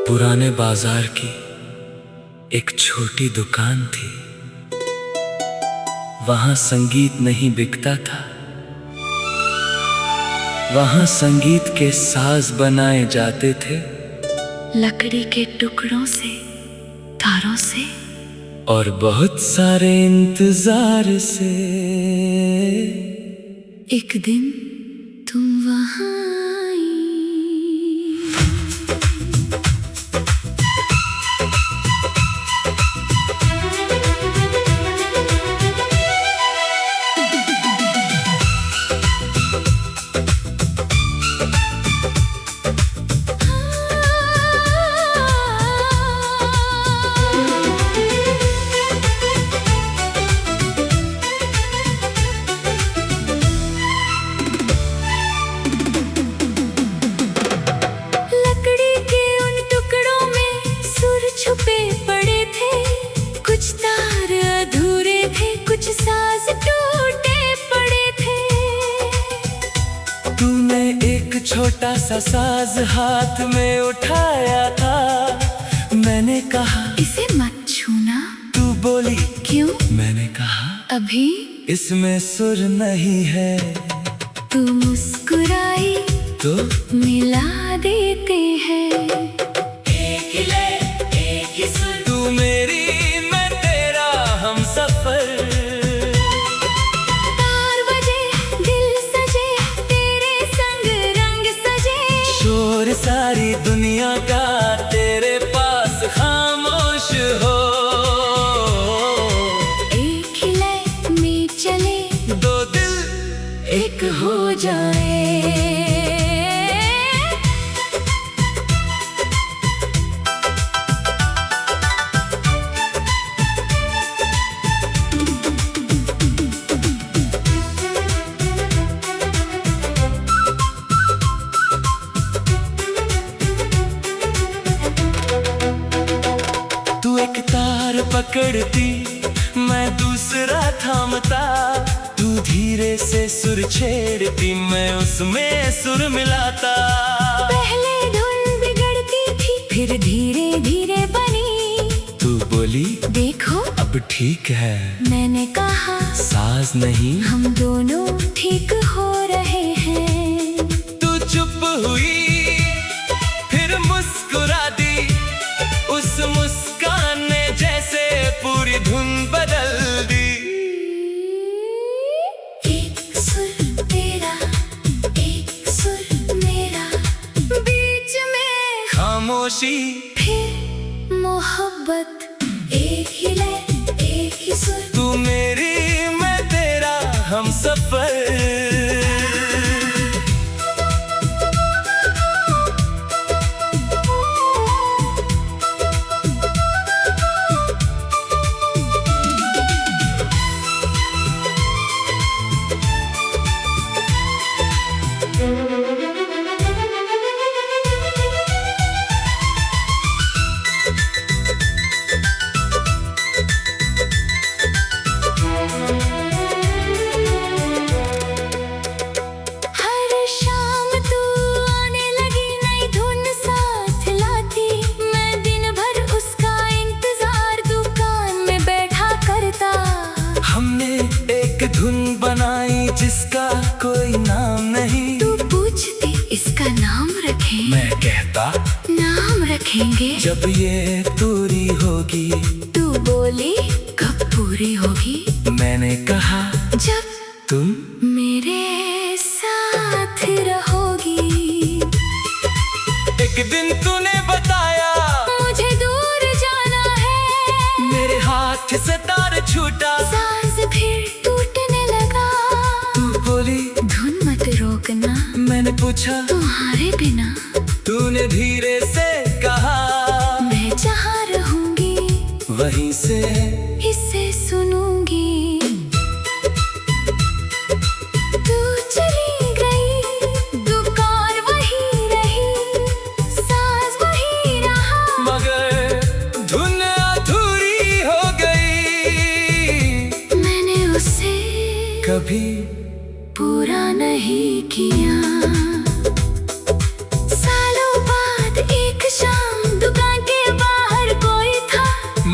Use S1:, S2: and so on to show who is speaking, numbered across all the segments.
S1: पुराने बाजार की एक छोटी दुकान थी। वहां संगीत नहीं बिकता था, वहां संगीत के साज बनाए जाते थे,
S2: लकड़ी के टुकड़ों से, तारों से
S1: और बहुत सारे इंतजार से।
S2: एक दिन तुम वहां आई। छुपे पड़े थे, कुछ तार अधूरे थे, कुछ साज टूटे पड़े थे।
S1: तूने एक छोटा सा साज हाथ में उठाया था। मैंने कहा
S2: इसे मत छूना।
S1: तू बोली
S2: क्यों?
S1: मैंने कहा
S2: अभी
S1: इसमें सुर नहीं है।
S2: तू मुस्कुराई
S1: तो
S2: मिला देते हैं।
S1: तू मेरी मैं तेरा हम सफर।
S2: तार बजे दिल सजे, तेरे संग रंग सजे।
S1: शोर सारी दुनिया का तेरे पास खामोश हो।
S2: एक ही लय में चले,
S1: दो दिल
S2: एक हो जाए।
S1: तू एक तार पकड़ती, मैं दूसरा थामता। तू धीरे से सुर छेड़ती, मैं उसमें सुर मिलाता।
S2: पहले धुन बिगड़ती थी, फिर धीरे धीरे बनी।
S1: तू बोली
S2: देखो
S1: अब ठीक है।
S2: मैंने कहा
S1: साज नहीं,
S2: हम दोनों ठीक हो रहे हैं।
S1: तू चुप हुई फिर मुस्कुरा दी। उस मुस्कान ने जैसे पूरी धुन बदल दी।
S2: एक सुर तेरा, एक सुर मेरा, बीच में
S1: खामोशी
S2: फिर मोहब्बत। एक ही लय, एक ही सुर।
S1: तू मेरी मैं तेरा हम सफर। धुन बनाई जिसका कोई नाम नहीं।
S2: तू पूछती इसका नाम रखें,
S1: मैं कहता
S2: नाम रखेंगे
S1: जब ये पूरी होगी।
S2: तू बोली कब पूरी होगी?
S1: मैंने कहा
S2: जब
S1: तुम
S2: मेरे साथ रहोगी।
S1: एक दिन तूने बताया
S2: मुझे दूर जाना है।
S1: मेरे हाथ से तार छूटा,
S2: सांस फिर टूटने लगा।
S1: तू बोली
S2: धुन मत रोकना।
S1: मैंने पूछा
S2: तुम्हारे बिना?
S1: तूने धीरे से कहा
S2: मैं जहाँ रहूंगी
S1: वहीं से
S2: इसे सुनूंगी। तू चली गई, दुकान वही रही, सांस वही रहा,
S1: मगर धुन अधूरी हो गई।
S2: मैंने उसे
S1: कभी
S2: पूरा नहीं किया। सालों बाद एक शाम दुकान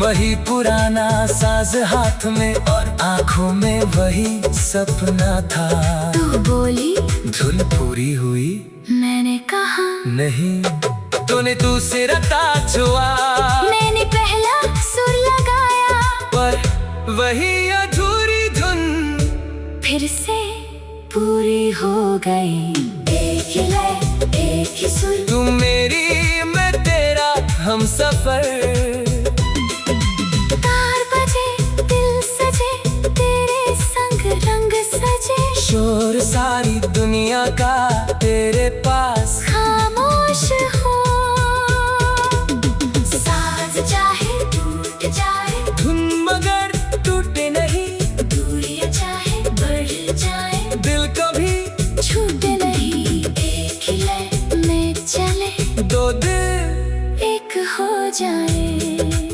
S1: वही पुराना साज हाथ में और आंखों में वही सपना था।
S2: तू बोली
S1: धुन पूरी हुई,
S2: मैंने कहा
S1: नहीं, तूने दूसरा तार छुआ,
S2: मैंने पहला सुर लगाया,
S1: पर वही अधूरी धुन
S2: फिर से पूरी हो गई। एक ही लय, एक ही सुर,
S1: तू मेरी मैं तेरा हम सफर।
S2: तार बजे, दिल सजे, तेरे संग रंग सजे,
S1: शोर सारी दुनिया का तेरे पास
S2: खामोश हो। साज चाहे टूट जाए,
S1: धुन मगर टूटे नहीं,
S2: दूरियां चाहे बढ़ जाए,
S1: दिल कभी
S2: छूटे नहीं। एक ही लय में चले,
S1: दो दिल
S2: एक हो जाए,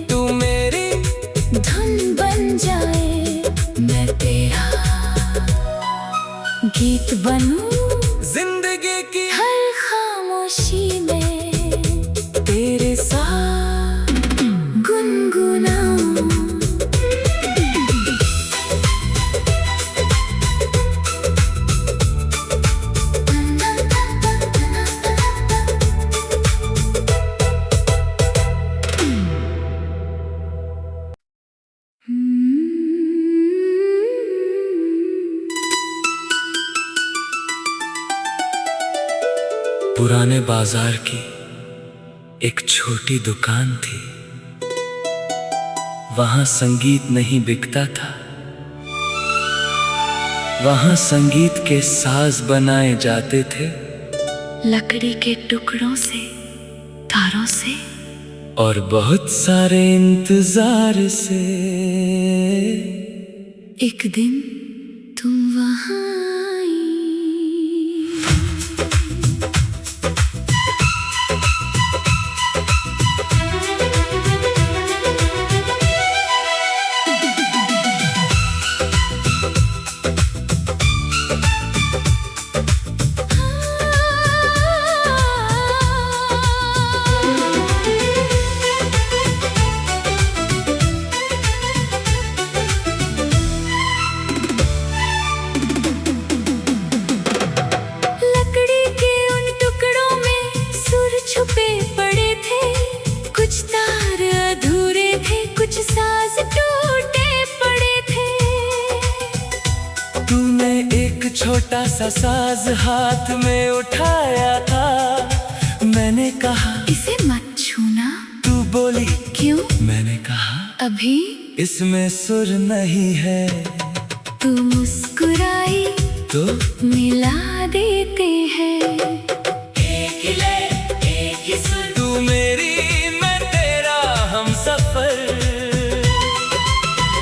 S1: तू मेरी
S2: धुन बन जाए, मैं तेरा गीत बनूं
S1: जिंदगी की
S2: हर खामोशी में,
S1: तेरे साथ
S2: गुनगुनाऊं।
S1: पुराने बाजार की एक छोटी दुकान थी, वहां संगीत नहीं बिकता था, वहां संगीत के साज बनाए जाते थे,
S2: लकड़ी के टुकड़ों से, तारों से,
S1: और बहुत सारे इंतजार से।
S2: एक दिन तुम वहां आई। लकड़ी के उन टुकड़ों में सुर छुपे पड़े थे, कुछ तार अधूरे थे, कुछ साज टूटे पड़े थे।
S1: तूने एक छोटा सा साज हाथ में उठाया था, मैंने कहा
S2: इसे मत छूना।
S1: तू बोली
S2: क्यों?
S1: मैंने कहा
S2: अभी
S1: इसमें सुर नहीं है,
S2: तू मुस्कुराई
S1: तो
S2: मिला देते हैं।
S1: एक ही लय, एक ही सुर, तू मेरी मैं तेरा हम सफर।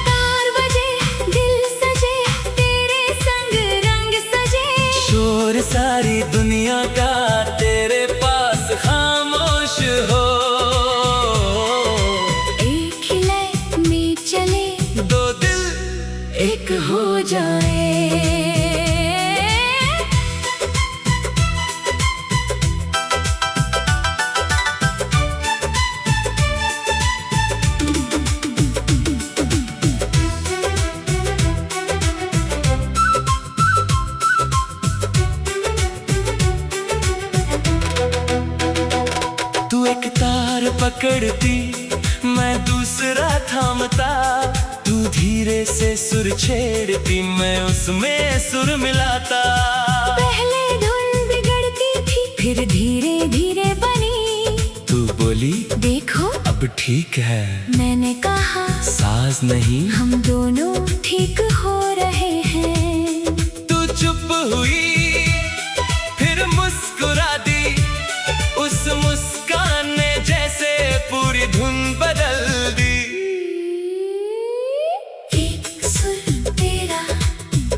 S2: तार बजे, दिल सजे, तेरे संग रंग सजे,
S1: शोर सारी दुनिया का तेरे पास खामोश हो।
S2: एक ही लय में चले,
S1: दो दिल
S2: एक हो जाए।
S1: तू एक तार पकड़ती, मैं दूसरा थामता, तू धीरे से सुर छेड़ती, मैं उसमें सुर मिलाता।
S2: पहले धुन बिगड़ती थी, फिर धीरे धीरे बनी।
S1: तू बोली
S2: देखो
S1: अब ठीक है,
S2: मैंने कहा
S1: साज नहीं,
S2: हम दोनों ठीक हो रहे हैं।
S1: तू चुप हुई फिर मुस्कुरा दी, उस मुस्कान ने जैसे पूरी धुन बदल दी।
S2: एक सुर तेरा,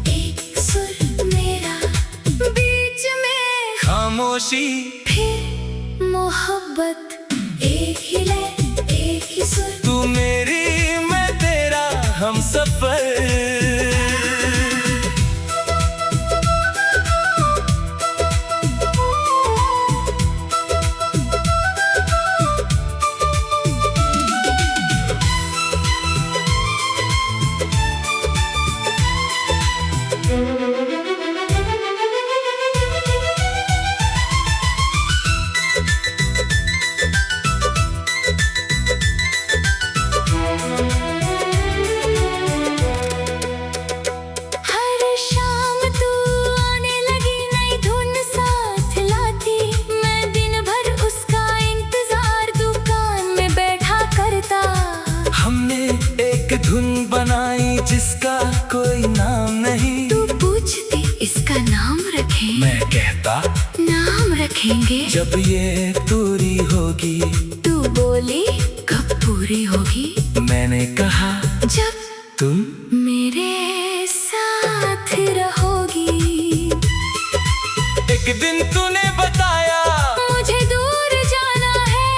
S2: एक सुर मेरा, बीच में
S1: खामोशी
S2: फिर मोहब्बत। एक ही लय, एक ही सुर,
S1: तू मेरी मैं तेरा हम सफर। कहता
S2: नाम रखेंगे
S1: जब ये दूरी होगी।
S2: तू बोली कब पूरी होगी?
S1: मैंने कहा
S2: जब
S1: तुम
S2: मेरे साथ रहोगी।
S1: एक दिन तूने बताया
S2: मुझे दूर जाना है।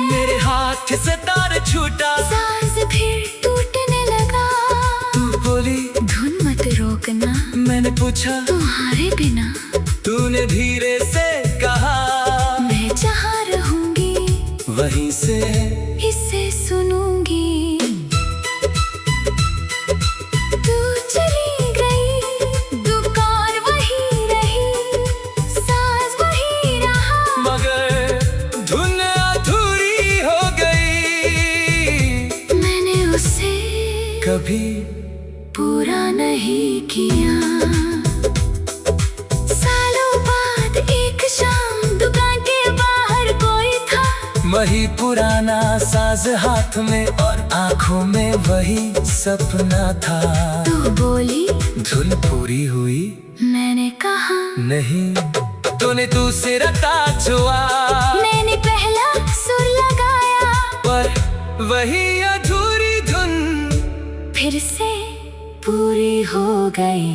S1: मेरे हाथ से तार छूटा,
S2: सांस फिर टूटने लगा।
S1: तू बोली
S2: धुन मत रोकना।
S1: मैंने पूछा
S2: तुम्हारे बिना
S1: तूने धीरे से कहा
S2: मैं जहाँ रहूंगी
S1: वहीं से
S2: इसे सुनूंगी। तू चली गई, दुकान वही रही, साज वही रहा,
S1: मगर धुन अधूरी हो गई।
S2: मैंने उसे
S1: कभी
S2: पूरा नहीं किया। सालों बाद एक शाम दुकान के बाहर कोई था।
S1: वही पुराना साज हाथ में और आंखों में वही सपना था।
S2: तू बोली
S1: धुन पूरी हुई,
S2: मैंने कहा
S1: नहीं तूने दूसरा तार छुआ।
S2: मैंने पहला सुर लगाया,
S1: पर वही अधूरी धुन
S2: फिर से पूरी हो गई।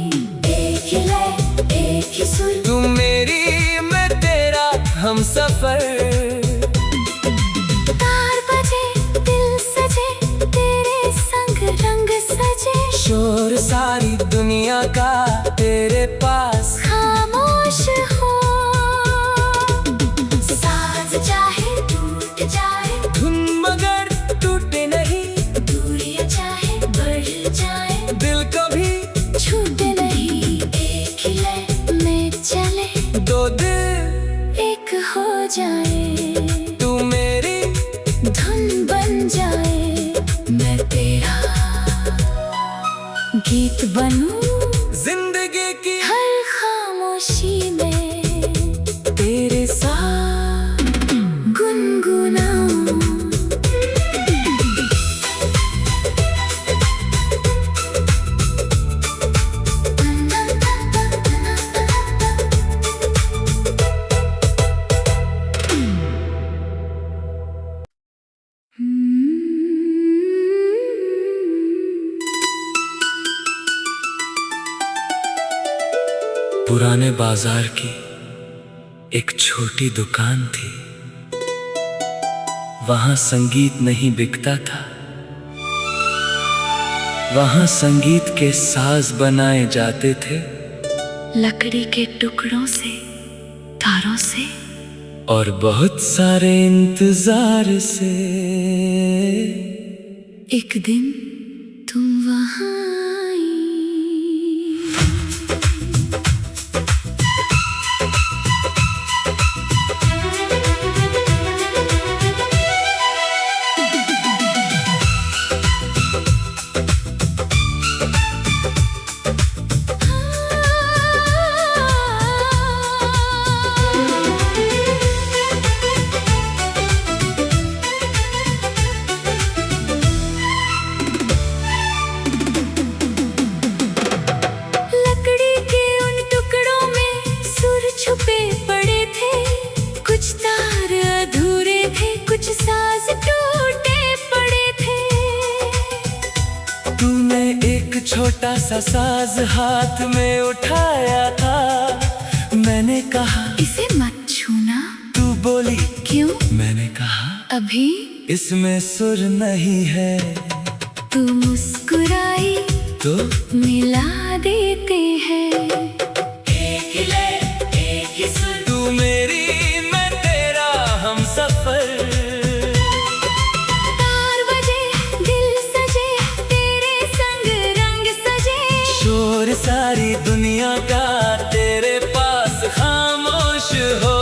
S2: एक ही लय, एक ही सुर,
S1: तू मेरी मैं तेरा हम सफर।
S2: तार बजे दिल सजे, तेरे संग रंग सजे।
S1: शोर सारी दुनिया का तेरे पास
S2: खामोश हो, साज चाहे टूट जाए,
S1: धुन मगर टूटे नहीं।
S2: दूरियां चाहे बढ़ जाए,
S1: दिल कभी
S2: छूटे नहीं। एक ही लय में चले,
S1: दो दिल
S2: एक हो जाए।
S1: तू मेरी
S2: धुन बन जाए, मैं तेरा गीत बनूं।
S1: जिंदगी की
S2: हर खामोशी में
S1: तेरे साथ
S2: गुनगुनाऊं।
S1: पुराने बाजार की एक छोटी दुकान थी। वहां संगीत नहीं बिकता था, वहां संगीत के साज बनाए जाते थे।
S2: लकड़ी के टुकड़ों से, तारों से,
S1: और बहुत सारे इंतजार से।
S2: एक दिन तुम वहां आई। छुपे पड़े थे, कुछ तार अधूरे थे, कुछ साज टूटे पड़े थे।
S1: तूने एक छोटा सा साज हाथ में उठाया था। मैंने कहा
S2: इसे मत छूना।
S1: तू बोली
S2: क्यों?
S1: मैंने कहा
S2: अभी
S1: इसमें सुर नहीं है।
S2: तू मुस्कुराई
S1: तो
S2: मिला देते हैं।
S1: तू मेरी मैं तेरा हम सफर।
S2: तार बजे दिल सजे, तेरे संग रंग सजे।
S1: शोर सारी दुनिया का तेरे पास खामोश हो।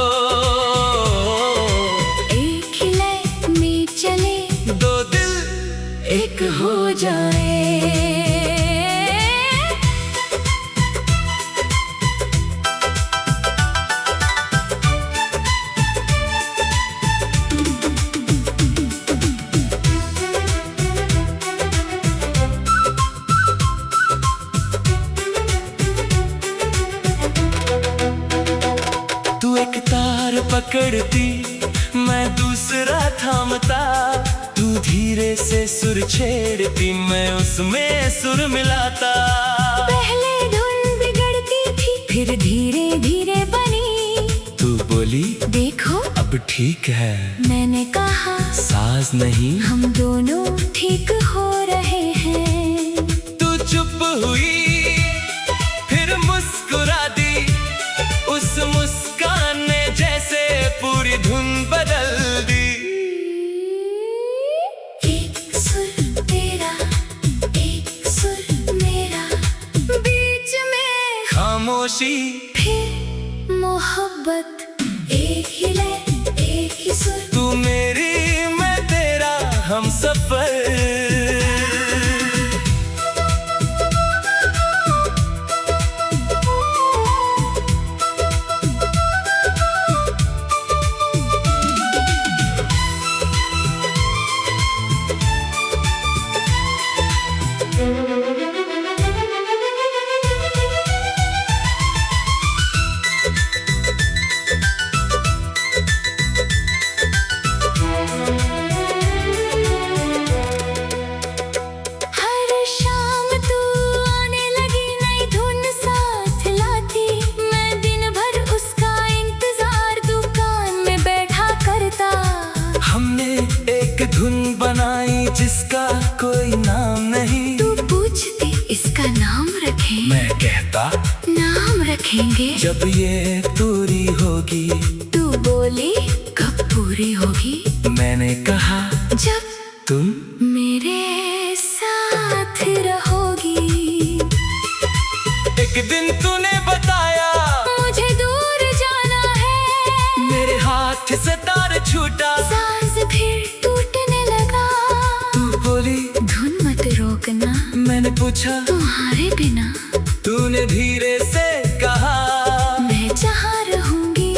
S2: एक ही लय में चले,
S1: दो दिल
S2: एक हो जाए।
S1: पकड़ती, मैं दूसरा थामता। तू धीरे से सुर छेड़ती, मैं उसमें सुर मिलाता।
S2: पहले धुन बिगड़ती थी, फिर धीरे धीरे बनी।
S1: तू बोली
S2: देखो
S1: अब ठीक है,
S2: मैंने कहा
S1: साज नहीं,
S2: हम दोनों ठीक हो रहे हैं।
S1: तू चुप हुई, फिर मुस्कुरा दी। उस मुस्कान ने जैसे पूरी धुन बदल दी।
S2: एक सुर तेरा, एक सुर मेरा, बीच में
S1: खामोशी,
S2: फिर मोहब्बत। एक ही लय, एक ही सुर,
S1: तू मेरी मैं तेरा हम सफर। धुन बनाई जिसका कोई नाम नहीं।
S2: तू पूछती इसका नाम रखें,
S1: मैं कहता
S2: नाम रखेंगे
S1: जब ये पूरी होगी।
S2: तू बोली कब पूरी होगी?
S1: मैंने कहा
S2: जब
S1: तुम
S2: मेरे साथ रहोगी।
S1: एक दिन तूने बताया
S2: मुझे दूर जाना है,
S1: मेरे हाथ से तार छूटा,
S2: सांस फिर टूटने लगा।
S1: तू बोली
S2: धुन मत रोकना,
S1: मैंने पूछा
S2: तुम्हारे बिना।
S1: तूने धीरे से कहा
S2: मैं जहाँ रहूंगी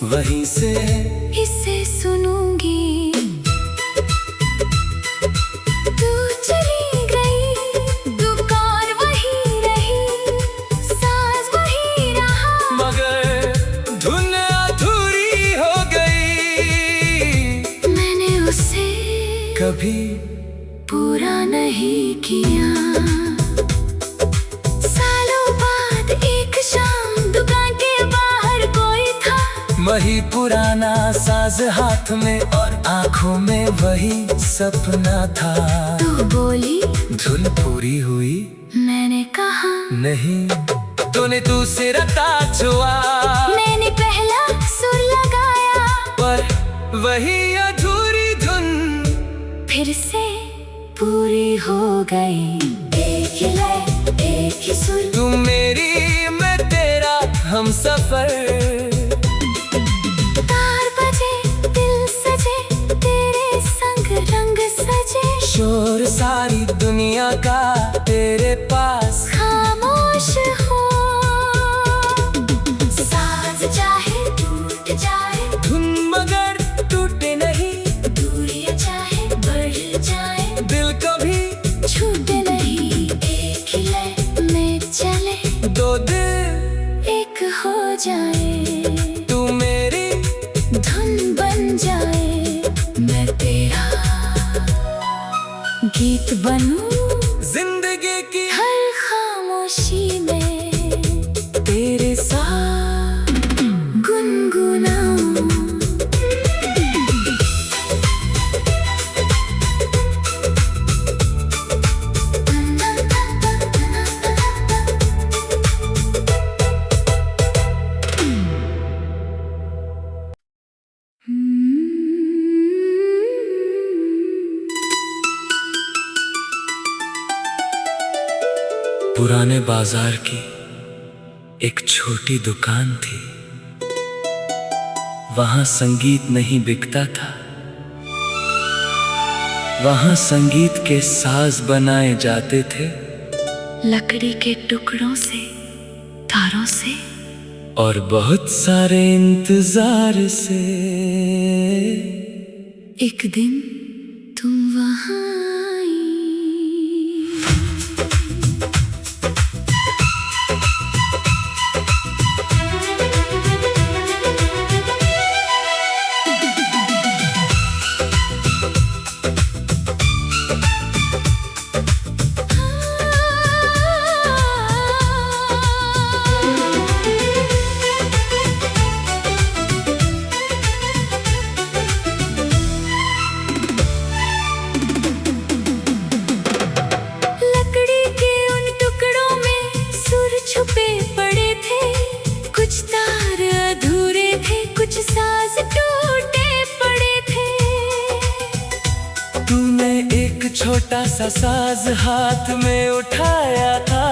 S1: वहीं से
S2: इसे सुनूंगी। तू चली गई, दुकान वही रही, सांस वही रहा,
S1: मगर धुन अधूरी हो गई।
S2: मैंने उसे
S1: कभी
S2: पूरा नहीं किया। सालों बाद एक शाम दुकान के बाहर कोई था,
S1: वही पुराना साज हाथ में और आंखों में वही सपना था।
S2: तू बोली
S1: धुन पूरी हुई,
S2: मैंने कहा
S1: नहीं तूने दूसरा तार छुआ।
S2: मैंने पहला सुर लगाया,
S1: पर वही अधूरी धुन
S2: फिर से पूरी हो गई। एक ही लय, एक ही सुर,
S1: तू मेरी मैं तेरा हम सफर।
S2: तार बजे, दिल सजे, तेरे संग रंग सजे।
S1: शोर सारी दुनिया का तेरे पास
S2: खामोश हो, साज चाहे टूट जाए,
S1: धुन मगर टूटे नहीं।
S2: दूरियां चाहे बढ़ जाए,
S1: दिल कभी
S2: छूटे नहीं। एक ही लय में चले,
S1: दो दिल
S2: एक हो जाए।
S1: तू मेरी
S2: धुन बन जाए, मैं तेरा गीत बनूं।
S1: जिंदगी की
S2: हर खामोशी में
S1: तेरे साथ
S2: गुनगुनाऊं।
S1: पुराने बाजार की एक छोटी दुकान थी। वहां संगीत नहीं बिकता था, वहां संगीत के साज बनाए जाते थे,
S2: लकड़ी के टुकड़ों से, तारों से,
S1: और बहुत सारे इंतजार से।
S2: एक दिन तुम वहां आई।
S1: छोटा सा साज हाथ में उठाया था,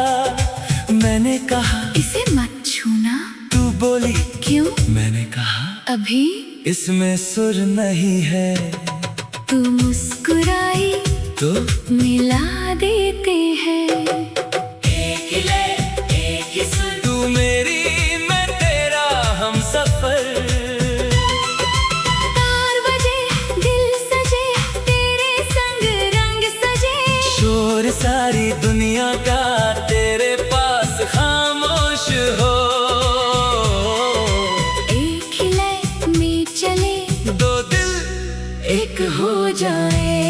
S1: मैंने कहा
S2: इसे मत छूना।
S1: तू बोली
S2: क्यों?
S1: मैंने कहा
S2: अभी
S1: इसमें सुर नहीं है।
S2: तू मुस्कुराई
S1: तो
S2: मिला देते हैं।
S1: तू मेरी मैं तेरा हम सफर।
S2: तार बजे दिल सजे तेरे संग रंग सजे।
S1: शोर सारी दुनिया का तेरे पास खामोश हो।
S2: एक ही लय में चले
S1: दो दिल
S2: एक हो जाए।